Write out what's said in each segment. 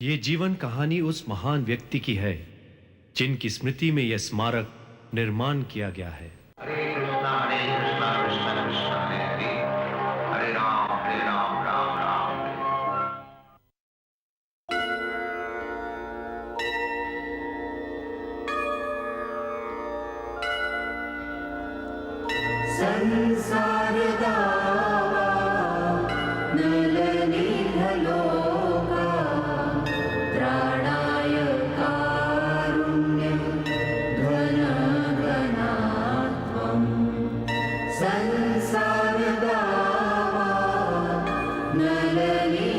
ये जीवन कहानी उस महान व्यक्ति की है जिनकी स्मृति में यह स्मारक निर्माण किया गया है। हरे कृष्णा कृष्णा कृष्णा हरे हरे, हरे राम राम राम हरे। संसार दावा नलनीहलोका त्राणाय कारुण्यं घनघनात्वं। संसार दावा नलनीहलोका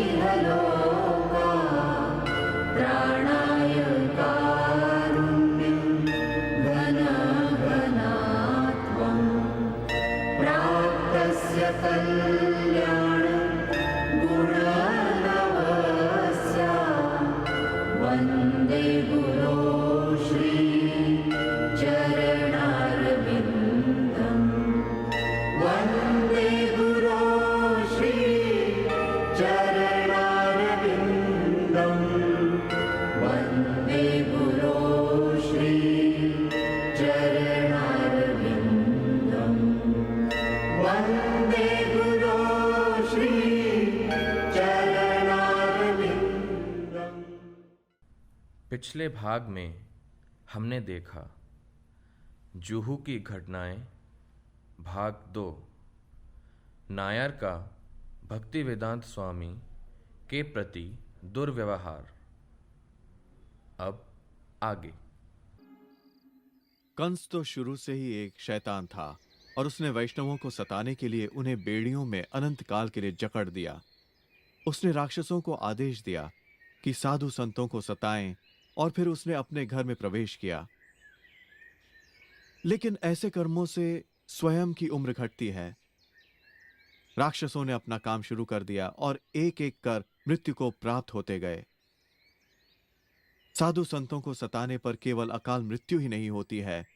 त्राणाय कारुण्यं घनघनात्वम्। प्राप्तस्य कल्याणं गुणनवस्य वन्दे गुरो श्री चरणारविन्दम्। वन्दे गुरो श्री चरणारविन्दम्। वन्दे गुरो श्री चरणारविन्दम्। वन्दे गुरो श्री चरणारविन्दम्। पिछले भाग में हमने देखा जुहू की घटनाएं, भाग 2, नायर का भक्ति वेदांत स्वामी के प्रति दुर्व्यवहार। अब आगे। कंस तो शुरू से ही एक शैतान था और उसने वैष्णवों को सताने के लिए उन्हें बेड़ियों में अनंत काल के लिए जकड़ दिया। उसने राक्षसों को आदेश दिया कि साधु संतों को सताएं और फिर उसने अपने घर में प्रवेश किया। लेकिन ऐसे कर्मों से स्वयं की उम्र घटती है। राक्षसों ने अपना काम शुरू कर दिया और एक एक कर मृत्यु को प्राप्त होते गए। साधु संतों को सताने पर केवल अकाल मृत्यु ही नहीं होती है,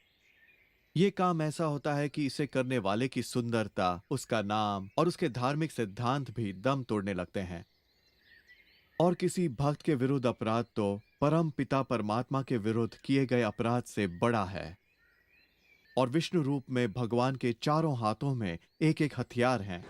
यह काम ऐसा होता है कि इसे करने वाले की सुंदरता, उसका नाम और उसके धार्मिक सिद्धांत भी दम तोड़ने लगते हैं। और किसी भक्त के विरुद्ध अपराध तो परम पिता परमात्मा के विरुद्ध किए गए अपराध से बड़ा है। और विष्णु रूप में भगवान के चारों हाथों में एक एक हथियार हैं।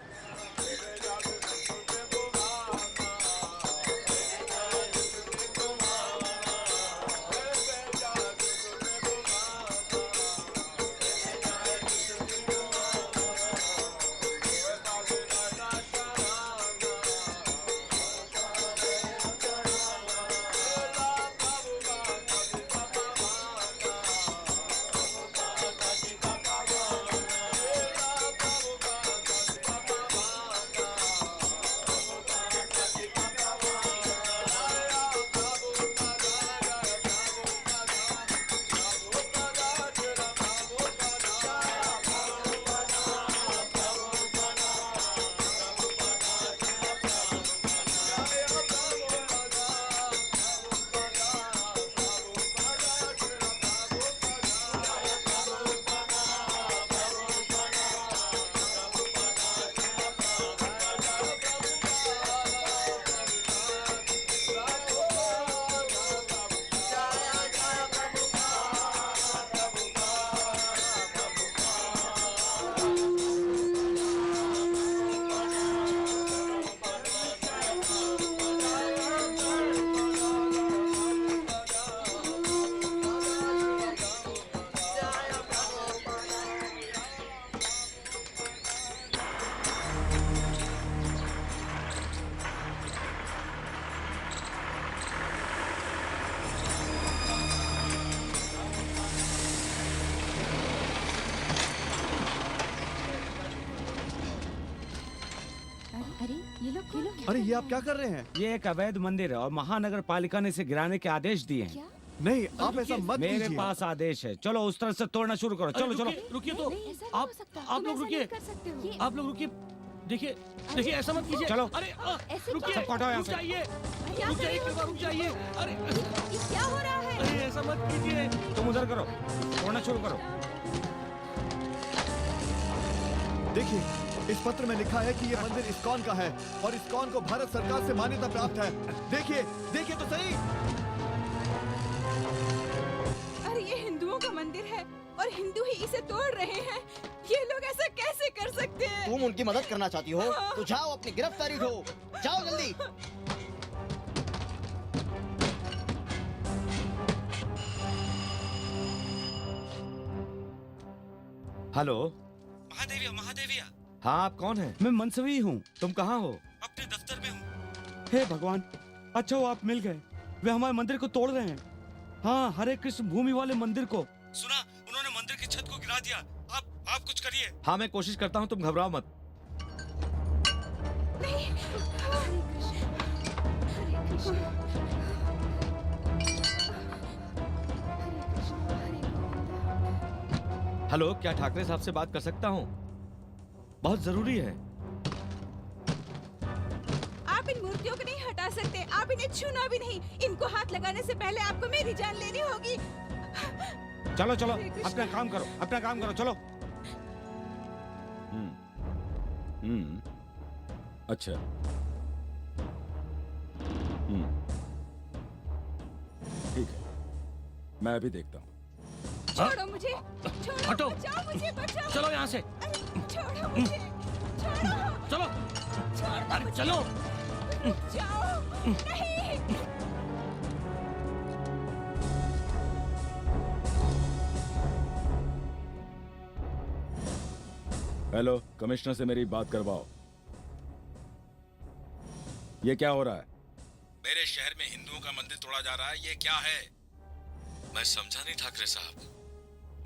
अरे ये आप क्या कर रहे हैं? ये एक अवैध मंदिर है और महानगर पालिका ने इसे गिराने के आदेश दिए हैं। नहीं, आप ऐसा मत कीजिए। मेरे पास आदेश है। चलो उस तरह से तोड़ना शुरू करो। चलो चलो रुकिए तो आप लोग रुकिए, आप लोग रुकिए। देखिए देखिए ऐसा मत कीजिए। चलो अरे रुकिए, सब हटाओ यहाँ रुक से। जाइए, रुक जाइए, रुक जाइए। अरे क्या हो रहा है? अरे ऐसा मत कीजिए। तुम उधर करो, तोड़ना शुरू करो। देखिए इस पत्र में लिखा है कि ये मंदिर इस्कॉन का है और इस्कॉन को भारत सरकार से मान्यता प्राप्त है। देखिए, देखिए तो सही। अरे ये हिंदुओं का मंदिर है और हिंदू ही इसे तोड़ रहे हैं। ये लोग ऐसा कैसे कर सकते हैं? तुम उनकी मदद करना चाहती हो तो जाओ अपनी गिरफ्तारी दो, जाओ जल्दी। हेलो, महादेविया महादेविया, हाँ आप कौन हैं? मैं मनसवी हूँ। तुम कहाँ हो? अपने दफ्तर में हूँ। हे भगवान, अच्छा वो आप मिल गए। वे हमारे मंदिर को तोड़ रहे हैं। हाँ, हरे कृष्ण भूमि वाले मंदिर को। सुना, उन्होंने मंदिर की छत को गिरा दिया। आप कुछ करिए। हाँ मैं कोशिश करता हूँ, तुम घबराओ मत। नहीं। हरे कृष्ण, हरे कृष्ण, हरे कृष्ण, हरे गोविंद। हेलो, क्या ठाकरे साहब से बात कर सकता हूँ? बहुत जरूरी है। आप इन मूर्तियों को नहीं हटा सकते। आप इन्हें छूना भी नहीं। इनको हाथ लगाने से पहले आपको मेरी जान लेनी होगी। चलो चलो, हरे कृष्ण। अपना काम करो, अपना काम करो, चलो। अच्छा। ठीक है, मैं अभी देखता हूँ। छोड़ो मुझे, छोड़ो, हटो। बचाओ मुझे, बचाओ। चलो यहाँ से। अरे छोड़ो मुझे, छोड़ो, चलो, छोड़ दो अरे मुझे। चलो। जाओ, नहीं। हेलो, कमिश्नर से मेरी बात करवाओ। ये क्या हो रहा है? मेरे शहर में हिंदुओं का मंदिर तोड़ा जा रहा है, ये क्या है? मैं समझा नहीं ठाकरे साहब।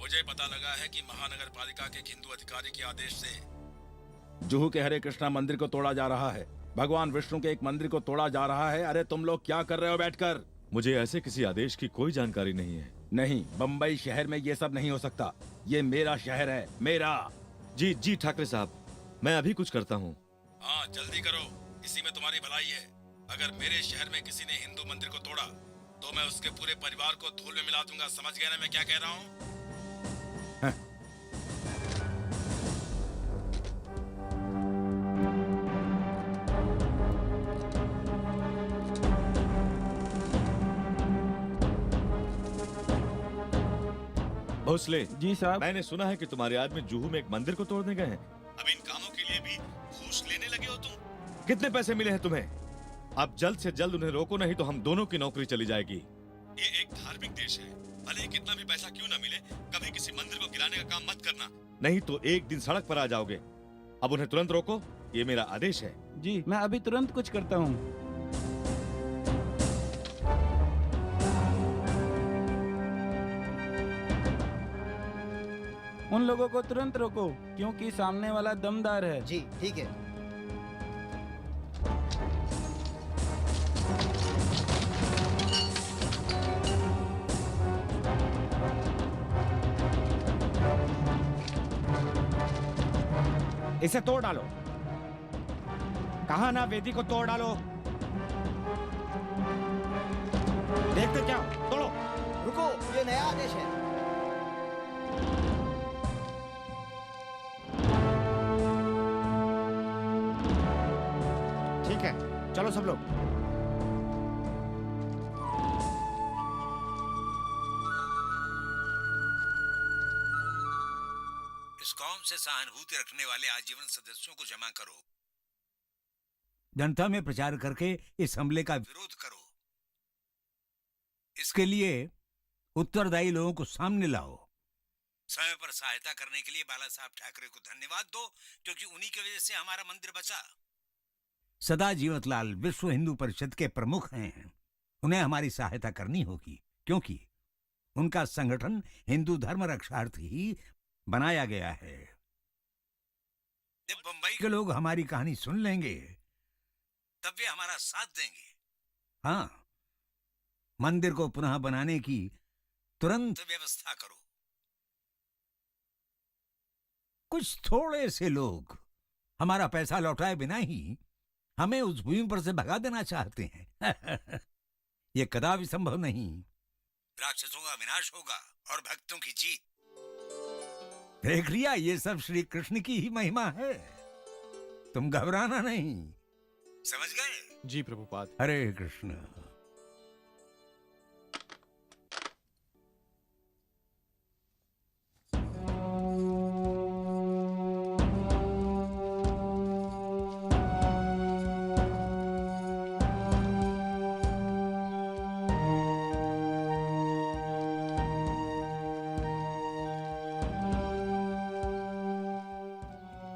मुझे पता लगा है कि महानगर पालिका के एक हिंदू अधिकारी के आदेश से जुहू के हरे कृष्णा मंदिर को तोड़ा जा रहा है। भगवान विष्णु के एक मंदिर को तोड़ा जा रहा है। अरे तुम लोग क्या कर रहे हो बैठकर? मुझे ऐसे किसी आदेश की कोई जानकारी नहीं है। नहीं, बंबई शहर में ये सब नहीं हो सकता। ये मेरा शहर है, मेरा। जी जी ठाकरे साहब, मैं अभी कुछ करता हूँ। हाँ जल्दी करो, इसी में तुम्हारी भलाई है। अगर मेरे शहर में किसी ने हिंदू मंदिर को तोड़ा तो मैं उसके पूरे परिवार को धूल में मिला दूंगा। समझ गए ना मैं क्या कह रहा हूँ? भोसले जी साहब। मैंने सुना है कि तुम्हारे आदमी जुहू में एक मंदिर को तोड़ने गए हैं। अब इन कामों के लिए भी घूस लेने लगे हो तुम। कितने पैसे मिले हैं तुम्हें? अब जल्द से जल्द उन्हें रोको, नहीं तो हम दोनों की नौकरी चली जाएगी। ये एक धार्मिक देश है, भले ही कितना भी पैसा क्यों ना मिले, कभी किसी मंदिर को गिराने का काम मत करना, नहीं तो एक दिन सड़क पर आ जाओगे। अब उन्हें तुरंत रोको, ये मेरा आदेश है। जी, मैं अभी तुरंत कुछ करता हूँ। उन लोगों को तुरंत रोको, क्योंकि सामने वाला दमदार है। जी ठीक है। इसे तोड़ डालो। कहा ना, वेदी को तोड़ डालो। देखते क्या, तोड़ो। रुको, ये नया आदेश है। ठीक है, चलो सब लोग। इस कौम से सहानुभूति रखने वाले आजीवन सदस्यों को जमा करो, जनता में प्रचार करके इस हमले का विरोध करो। इसके लिए उत्तरदायी लोगों को सामने लाओ। समय पर सहायता करने के लिए बाला साहब ठाकरे को धन्यवाद दो, क्योंकि उन्हीं की वजह से हमारा मंदिर बचा। सदा जीवतलाल विश्व हिंदू परिषद के प्रमुख हैं। उन्हें हमारी सहायता करनी होगी, क्योंकि उनका संगठन हिंदू धर्म रक्षार्थ ही बनाया गया है। जब बंबई के लोग हमारी कहानी सुन लेंगे तब वे हमारा साथ देंगे। हाँ, मंदिर को पुनः बनाने की तुरंत व्यवस्था करो। कुछ थोड़े से लोग हमारा पैसा लौटाए बिना ही हमें उस भूमि पर से भगा देना चाहते हैं। यह कदापि संभव नहीं। राक्षसों का विनाश होगा और भक्तों की जीत। देख लिया, ये सब श्री कृष्ण की ही महिमा है। तुम घबराना नहीं, समझ गए? जी प्रभुपाद। हरे कृष्ण।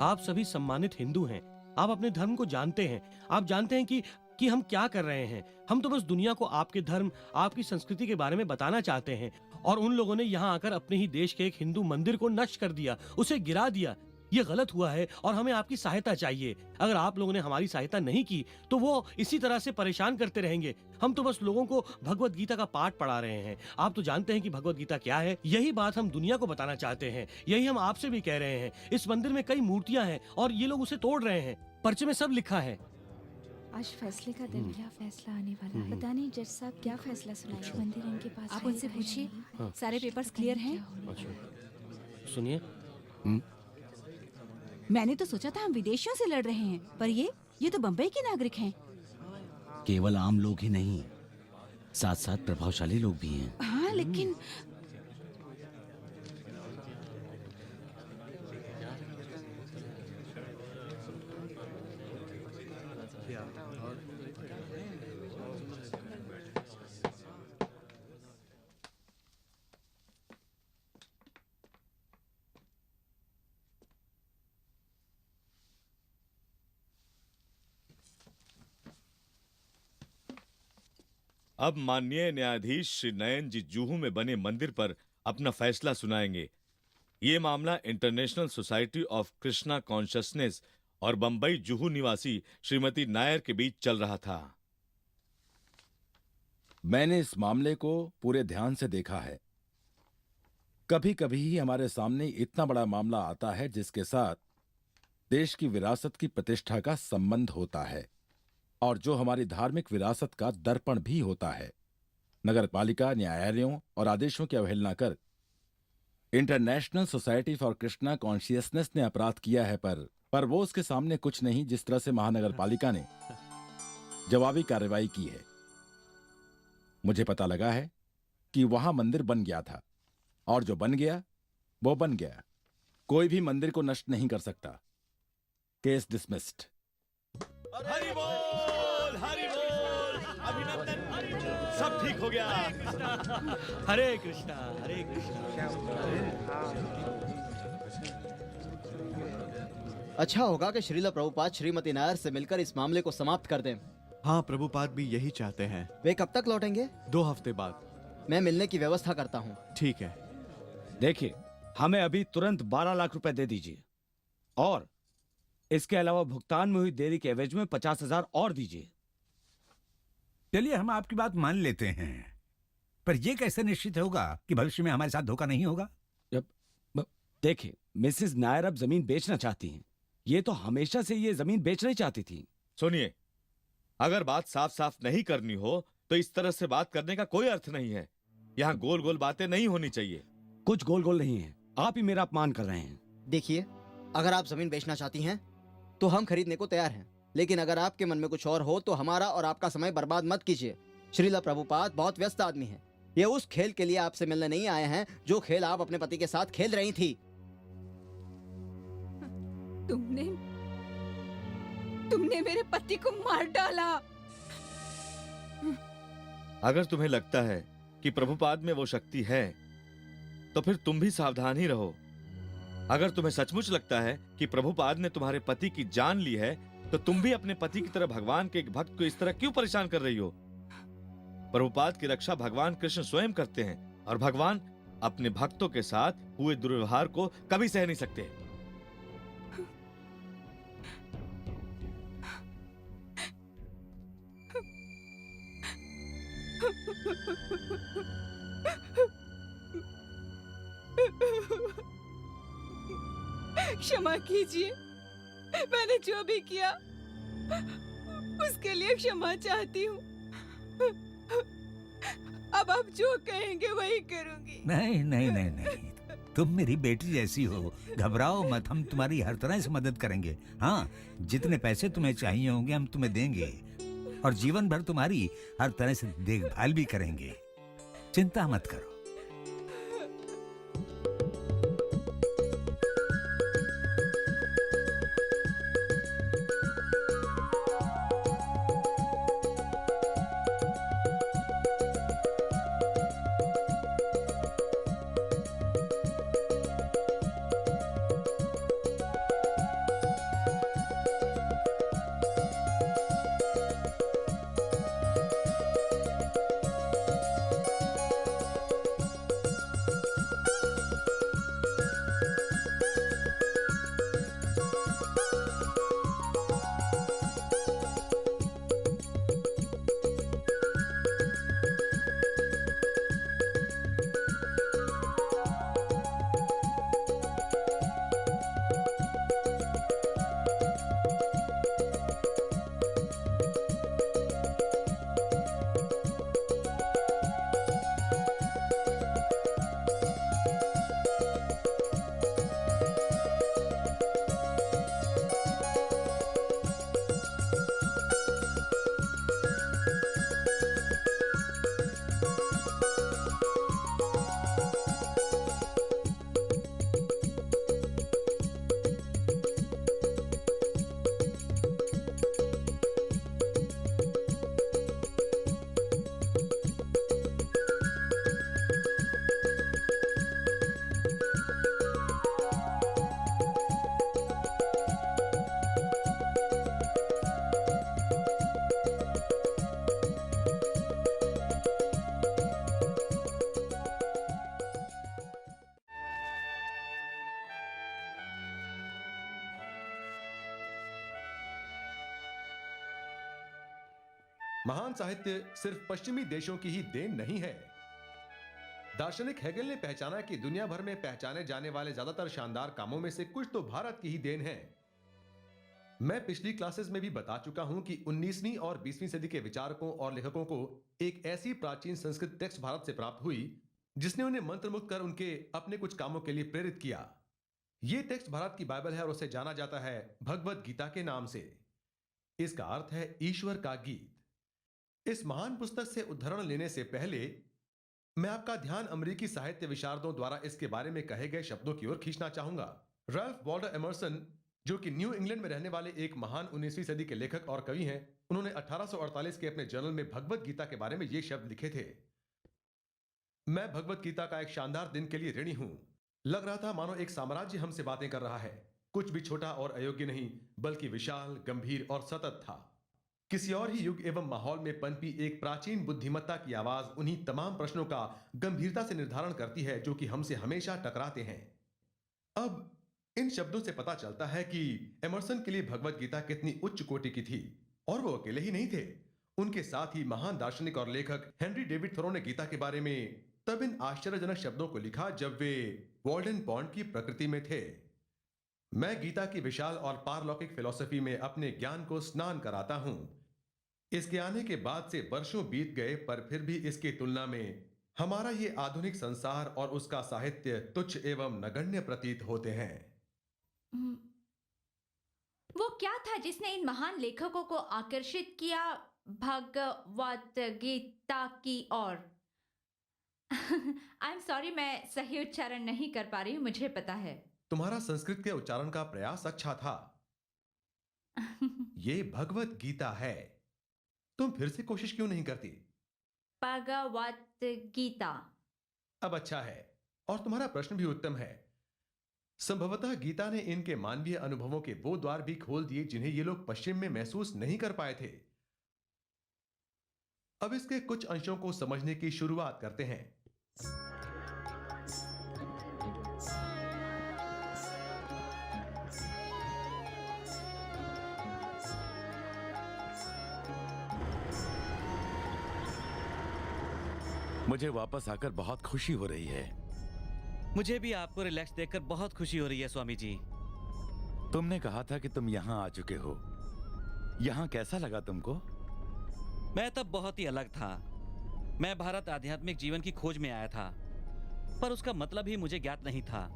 आप सभी सम्मानित हिंदू हैं। आप अपने धर्म को जानते हैं। आप जानते हैं कि हम क्या कर रहे हैं। हम तो बस दुनिया को आपके धर्म, आपकी संस्कृति के बारे में बताना चाहते हैं। और उन लोगों ने यहाँ आकर अपने ही देश के एक हिंदू मंदिर को नष्ट कर दिया, उसे गिरा दिया। ये गलत हुआ है और हमें आपकी सहायता चाहिए। अगर आप लोगों ने हमारी सहायता नहीं की तो वो इसी तरह से परेशान करते रहेंगे। हम तो बस लोगों को भगवत गीता का पाठ पढ़ा रहे हैं। आप तो जानते हैं कि भगवत गीता क्या है। यही बात हम दुनिया को बताना चाहते हैं। यही हम आपसे भी कह रहे हैं। इस मंदिर में कई मूर्तियां हैं और ये लोग उसे तोड़ रहे हैं। पर्चे में सब लिखा है। आज फैसले का दिन, क्या फैसला आने वाला है? पता नहीं जज साहब क्या फैसला सुनाएंगे। मंदिर इनके पास, आप उनसे पूछिए। सारे पेपर्स क्लियर हैं? सुनिए, मैंने तो सोचा था हम विदेशियों से लड़ रहे हैं, पर ये तो बम्बई के नागरिक हैं। केवल आम लोग ही नहीं, साथ साथ प्रभावशाली लोग भी हैं। हाँ, लेकिन अब माननीय न्यायाधीश श्री नयन जी जुहू में बने मंदिर पर अपना फैसला सुनाएंगे। ये मामला international society of Krishna consciousness और बंबई जुहू निवासी श्रीमती नायर के बीच चल रहा था। मैंने इस मामले को पूरे ध्यान से देखा है। कभी कभी ही हमारे सामने इतना बड़ा मामला आता है जिसके साथ देश की विरासत की प्रतिष्ठा का संबंध होता है और जो हमारी धार्मिक विरासत का दर्पण भी होता है। नगरपालिका न्यायालयों और आदेशों की अवहेलना कर international society for Krishna consciousness ने अपराध किया है, पर वो उसके सामने कुछ नहीं, जिस तरह से महानगरपालिका ने जवाबी कार्रवाई की है। मुझे पता लगा है कि वहां मंदिर बन गया था और जो बन गया वो बन गया। कोई भी मंदिर को नष्ट नहीं कर सकता। Case dismissed. हरि बोल, हरि बोल, अभिनंदन, सब ठीक हो गया। हरे कृष्णा, हरे कृष्णा। अच्छा होगा कि श्रील प्रभुपाद श्रीमती नायर से मिलकर इस मामले को समाप्त कर दें। हाँ, प्रभुपाद भी यही चाहते हैं। वे कब तक लौटेंगे? 2 हफ्ते बाद। मैं मिलने की व्यवस्था करता हूँ। ठीक है। देखिए, हमें अभी तुरंत 12 लाख रुपए दे दीजिए और इसके अलावा भुगतान में हुई देरी के एवज में 50,000 और दीजिए। चलिए, हम आपकी बात मान लेते हैं, पर यह कैसे निश्चित होगा कि भविष्य में हमारे साथ धोखा नहीं होगा? देखिए, मिसेस नायर अब जमीन बेचना चाहती हैं। ये तो हमेशा से ये जमीन बेचना ही चाहती थी। सुनिए, अगर बात साफ साफ नहीं करनी हो तो इस तरह से बात करने का कोई अर्थ नहीं है। यहाँ गोल गोल बातें नहीं होनी चाहिए। कुछ गोल गोल नहीं है, आप ही मेरा अपमान कर रहे हैं। देखिए, अगर आप जमीन बेचना चाहती हैं तो हम खरीदने को तैयार हैं, लेकिन अगर आपके मन में कुछ और हो तो हमारा और आपका समय बर्बाद मत कीजिए। श्रील प्रभुपाद बहुत व्यस्त आदमी हैं। ये उस खेल के लिए आपसे मिलने नहीं आए हैं जो खेल आप अपने पति के साथ खेल रही थी। तुमने मेरे पति को मार डाला। अगर तुम्हें लगता है कि प्रभुपाद में वो शक्ति है तो फिर तुम भी सावधान ही रहो। अगर तुम्हें सचमुच लगता है कि प्रभुपाद ने तुम्हारे पति की जान ली है तो तुम भी अपने पति की तरह भगवान के एक भक्त को इस तरह क्यों परेशान कर रही हो? प्रभुपाद की रक्षा भगवान कृष्ण स्वयं करते हैं और भगवान अपने भक्तों के साथ हुए दुर्व्यवहार को कभी सह नहीं सकते। क्षमा कीजिए, मैंने जो भी किया उसके लिए क्षमा चाहती हूँ। अब आप जो कहेंगे वही करूंगी। नहीं नहीं नहीं नहीं, तुम मेरी बेटी जैसी हो, घबराओ मत, हम तुम्हारी हर तरह से मदद करेंगे। हाँ, जितने पैसे तुम्हें चाहिए होंगे हम तुम्हें देंगे और जीवन भर तुम्हारी हर तरह से देखभाल भी करेंगे। चिंता मत करो। महान साहित्य सिर्फ पश्चिमी देशों की ही देन नहीं है। दार्शनिक हेगल ने पहचाना कि दुनिया भर में पहचाने जाने वाले ज्यादातर शानदार कामों में से कुछ तो भारत की ही देन है। मैं पिछली क्लासेस में भी बता चुका हूं कि 19वीं और 20वीं सदी के विचारकों और लेखकों को एक ऐसी प्राचीन संस्कृत टेक्स्ट भारत से प्राप्त हुई जिसने उन्हें मंत्रमुग्ध कर उनके अपने कुछ कामों के लिए प्रेरित किया। यह टेक्स्ट भारत की बाइबल है और उसे जाना जाता है भगवत गीता के नाम से। इसका अर्थ है ईश्वर का गीत। इस महान पुस्तक से उद्धरण लेने से पहले मैं आपका ध्यान अमेरिकी साहित्य विशारदों द्वारा इसके बारे में कहे गए शब्दों की ओर खींचना चाहूंगा। रैल्फ वॉल्डो एमर्सन, जो कि न्यू इंग्लैंड में रहने वाले एक महान 19वीं सदी के लेखक और कवि हैं, उन्होंने 1848 के अपने जर्नल में भगवत गीता के बारे में ये शब्द लिखे थे। मैं भगवत गीता का एक शानदार दिन के लिए ऋणी हूं। लग रहा था मानो एक साम्राज्य हमसे बातें कर रहा है। कुछ भी छोटा और अयोग्य नहीं, बल्कि विशाल, गंभीर और सतत था। किसी और ही युग एवं माहौल में पनपी एक प्राचीन बुद्धिमत्ता की आवाज उन्हीं तमाम प्रश्नों का गंभीरता से निर्धारण करती है जो कि हमसे हमेशा टकराते हैं। अब इन शब्दों से पता चलता है कि एमर्सन के लिए भगवत गीता कितनी उच्च कोटि की थी। और वो अकेले ही नहीं थे, उनके साथ ही महान दार्शनिक और लेखक हेनरी डेविड थोरो ने गीता के बारे में तब इन आश्चर्यजनक शब्दों को लिखा जब वे वॉल्डन पॉन्ड की प्रकृति में थे। मैं गीता की विशाल और पारलौकिक फिलॉसफी में अपने ज्ञान को स्नान कराता हूं। इसके आने के बाद से वर्षों बीत गए, पर फिर भी इसकी तुलना में हमारा ये आधुनिक संसार और उसका साहित्य तुच्छ एवं नगण्य प्रतीत होते हैं। वो क्या था जिसने इन महान लेखकों को आकर्षित किया भगवत गीता की ओर? आई एम सॉरी, मैं सही उच्चारण नहीं कर पा रही हूं, मुझे पता है। तुम्हारा संस्कृत के उच्चारण का प्रयास अच्छा था। ये भगवत गीता है। तुम फिर से कोशिश क्यों नहीं करती? भगवत गीता। अब अच्छा है, और तुम्हारा प्रश्न भी उत्तम है। संभवतः गीता ने इनके मानवीय अनुभवों के वो द्वार भी खोल दिए जिन्हें ये लोग पश्चिम में महसूस नहीं कर पाए थे। अब इसके कुछ अंशों को समझने की शुरुआत करते हैं। मुझे वापस आकर बहुत खुशी हो रही है। मुझे भी आपको रिलैक्स देखकर बहुत खुशी हो रही है स्वामी जी। तुमने कहा था कि तुम यहाँ आ चुके हो। यहाँ कैसा लगा तुमको? मैं तब बहुत ही अलग था। मैं भारत आध्यात्मिक जीवन की खोज में आया था। पर उसका मतलब ही मुझे ज्ञात नहीं था।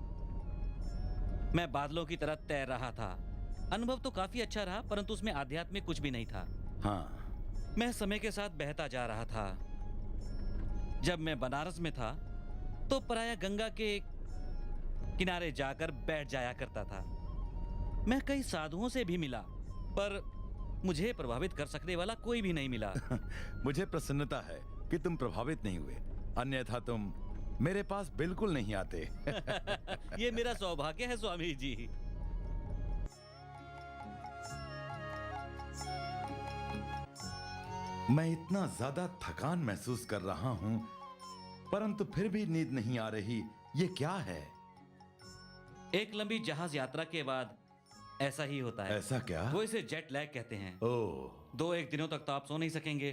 मैं बादलों की तरह तैर रहा था। अनुभव तो काफी अच्छा रहा, परंतु उसमें आध्यात्मिक कुछ भी नहीं था। हाँ। मैं समय के साथ बहता जा रहा था। जब मैं बनारस में था तो प्रायः गंगा के किनारे जाकर बैठ जाया करता था। मैं कई साधुओं से भी मिला, पर मुझे प्रभावित कर सकने वाला कोई भी नहीं मिला। मुझे प्रसन्नता है कि तुम प्रभावित नहीं हुए, अन्यथा तुम मेरे पास बिल्कुल नहीं आते। ये मेरा सौभाग्य है स्वामी जी। मैं इतना ज्यादा थकान महसूस कर रहा हूं, परंतु फिर भी नींद नहीं आ रही। ये क्या है? एक लंबी जहाज यात्रा के बाद ऐसा ही होता है। ऐसा क्या? वो इसे जेट लैग कहते हैं। ओह। 2-1 दिनों तक तो आप सो नहीं सकेंगे,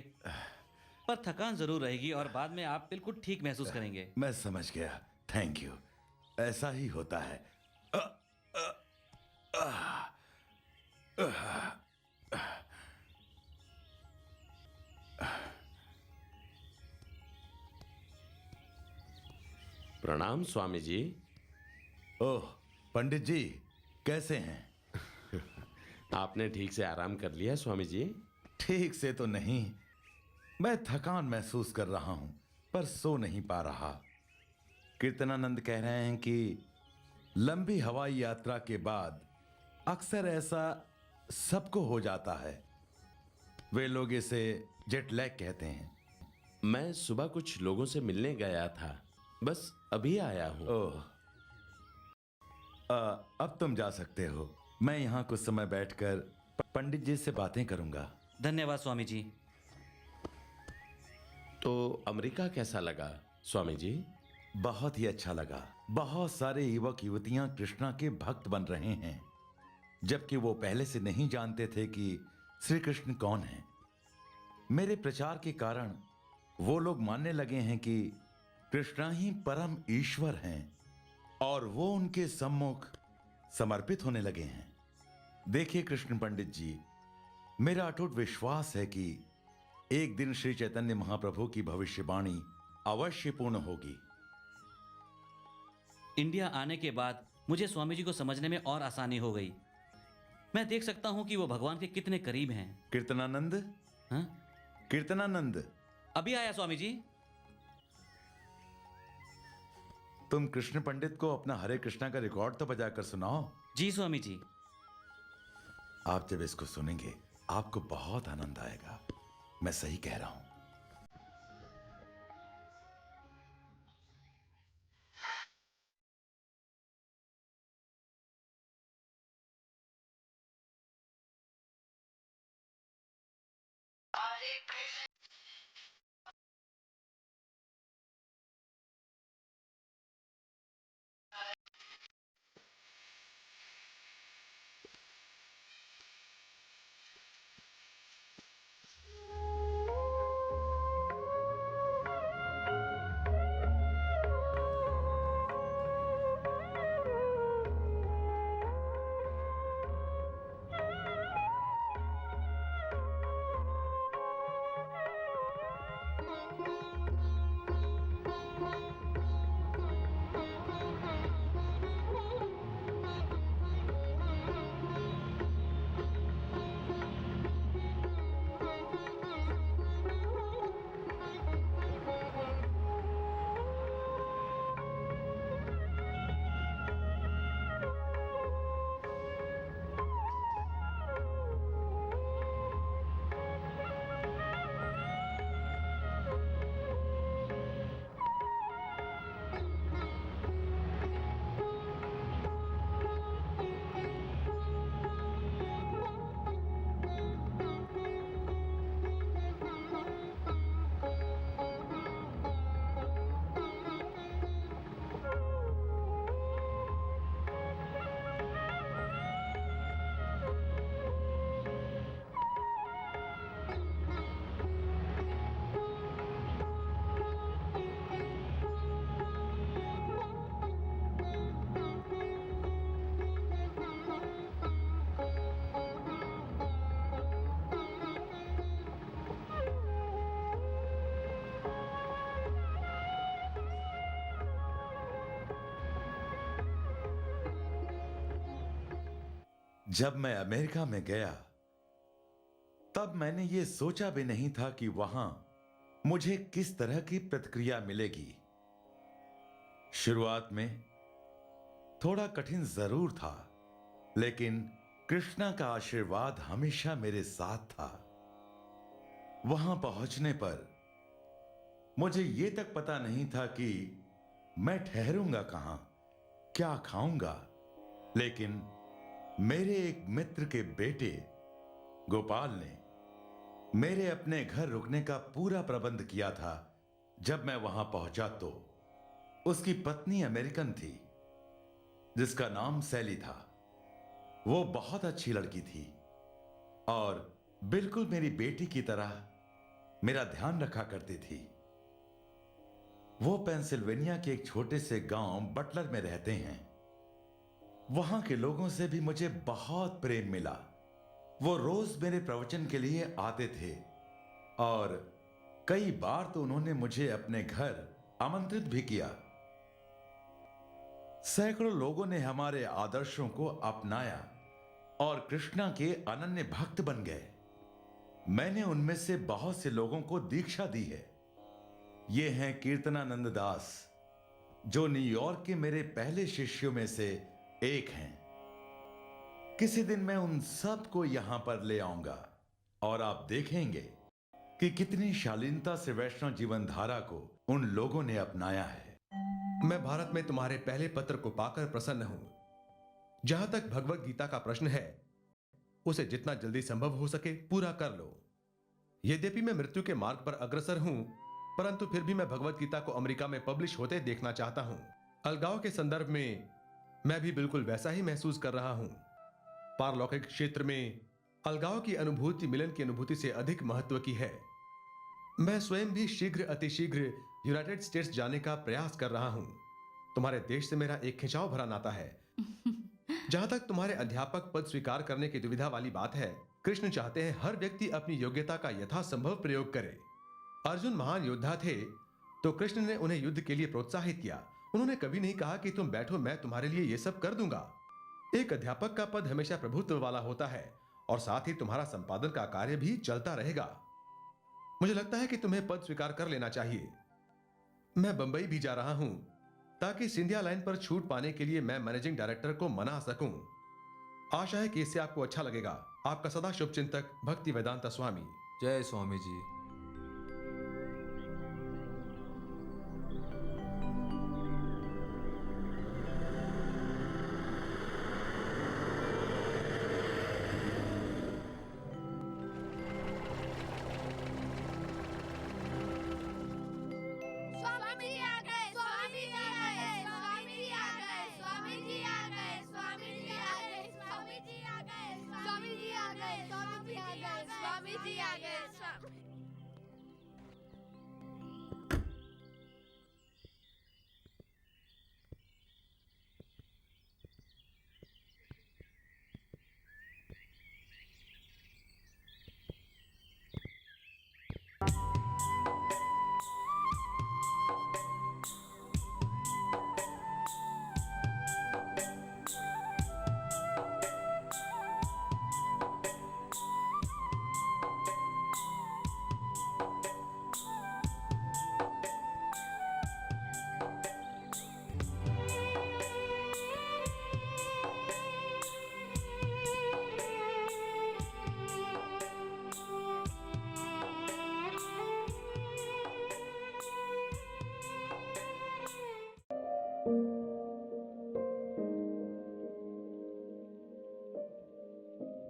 पर थकान जरूर रहेगी और बाद में आप बिल्कुल ठीक महसूस करेंगे। मैं समझ गया, थैंक यू। ऐसा ही होता है। प्रणाम स्वामी जी। ओह पंडित जी, कैसे हैं? आपने ठीक से आराम कर लिया स्वामी जी? ठीक से तो नहीं, मैं थकान महसूस कर रहा हूं, पर सो नहीं पा रहा। कीर्तनानंद कह रहे हैं कि लंबी हवाई यात्रा के बाद अक्सर ऐसा सबको हो जाता है। वे लोग इसे जेट लैग कहते हैं। मैं सुबह कुछ लोगों से मिलने गया था, बस अभी आया हूं। ओह, अब तुम जा सकते हो। मैं यहाँ कुछ समय बैठकर पंडित जी से बातें करूंगा। धन्यवाद स्वामी जी। तो अमेरिका कैसा लगा स्वामी जी? बहुत ही अच्छा लगा। बहुत सारे युवक युवतियां कृष्णा के भक्त बन रहे हैं, जबकि वो पहले से नहीं जानते थे कि श्री कृष्ण कौन है। मेरे प्रचार के कारण वो लोग मानने लगे हैं कि कृष्णा ही परम ईश्वर हैं और वो उनके सम्मुख समर्पित होने लगे हैं। देखिए कृष्ण पंडित जी, मेरा अटूट विश्वास है कि एक दिन श्री चैतन्य महाप्रभु की भविष्यवाणी अवश्य पूर्ण होगी। इंडिया आने के बाद मुझे स्वामी जी को समझने में और आसानी हो गई। मैं देख सकता हूं कि वो भगवान के कितने करीब हैं। कीर्तनानंद? हाँ? कीर्तनानंद, अभी आया स्वामी जी। तुम कृष्ण पंडित को अपना हरे कृष्णा का रिकॉर्ड तो बजाकर सुनाओ। जी स्वामी जी। आप जब इसको सुनेंगे आपको बहुत आनंद आएगा। मैं सही कह रहा हूं। जब मैं अमेरिका में गया तब मैंने ये सोचा भी नहीं था कि वहां मुझे किस तरह की प्रतिक्रिया मिलेगी। शुरुआत में थोड़ा कठिन जरूर था, लेकिन कृष्णा का आशीर्वाद हमेशा मेरे साथ था। वहां पहुंचने पर मुझे ये तक पता नहीं था कि मैं ठहरूंगा कहां, क्या खाऊंगा, लेकिन मेरे एक मित्र के बेटे गोपाल ने मेरे अपने घर रुकने का पूरा प्रबंध किया था। जब मैं वहां पहुंचा तो उसकी पत्नी अमेरिकन थी जिसका नाम सैली था। वो बहुत अच्छी लड़की थी और बिल्कुल मेरी बेटी की तरह मेरा ध्यान रखा करती थी। वो पेंसिल्वेनिया के एक छोटे से गांव बटलर में रहते हैं। वहां के लोगों से भी मुझे बहुत प्रेम मिला। वो रोज मेरे प्रवचन के लिए आते थे और कई बार तो उन्होंने मुझे अपने घर आमंत्रित भी किया। सैकड़ों लोगों ने हमारे आदर्शों को अपनाया और कृष्णा के अनन्य भक्त बन गए। मैंने उनमें से बहुत से लोगों को दीक्षा दी है। ये हैं कीर्तनानंद दास, जो न्यूयॉर्क के मेरे पहले शिष्यों में से एक हैं। किसी दिन मैं उन सब को यहां पर ले आऊंगा और आप देखेंगे कि कितनी शालीनता से वैष्णव जीवन धारा को उन लोगों ने अपनाया है। मैं भारत में तुम्हारे पहले पत्र को पाकर प्रसन्न हूं। जहां तक भगवत गीता का प्रश्न है, उसे जितना जल्दी संभव हो सके पूरा कर लो। यद्यपि मैं मृत्यु के मार्ग पर अग्रसर हूं, परंतु फिर भी मैं भगवत गीता को अमेरिका में पब्लिश होते देखना चाहता हूं। अलगाव के संदर्भ में मैं भी बिल्कुल वैसा ही महसूस कर रहा हूं। पारलौकिक क्षेत्र में अलगाव की अनुभूति मिलन की अनुभूति से अधिक महत्व की है। मैं स्वयं भी शीघ्र अतिशीघ्र यूनाइटेड स्टेट्स जाने का प्रयास कर रहा हूं। तुम्हारे देश से मेरा एक खिंचाव भरा नाता है। जहां तक तुम्हारे अध्यापक पद स्वीकार करने की दुविधा वाली बात है, कृष्ण चाहते हैं हर व्यक्ति अपनी योग्यता का यथासंभव प्रयोग करे। अर्जुन महान योद्धा थे, तो कृष्ण ने उन्हें युद्ध के लिए प्रोत्साहित किया। उन्होंने कभी नहीं कहा कि तुम बैठो, मैं तुम्हारे लिए यह सब कर दूंगा। एक अध्यापक का पद हमेशा प्रभुत्व वाला होता है और साथ ही तुम्हारा संपादन का कार्य भी चलता रहेगा। मुझे लगता है कि तुम्हें पद स्वीकार कर लेना चाहिए। मैं बंबई भी जा रहा हूं ताकि सिंधिया लाइन पर छूट पाने के लिए मैं मैनेजिंग डायरेक्टर को मना सकूं। आशा है कि इससे आपको अच्छा लगेगा। आपका सदा शुभचिंतक भक्ति वेदांता स्वामी। जय स्वामी जी।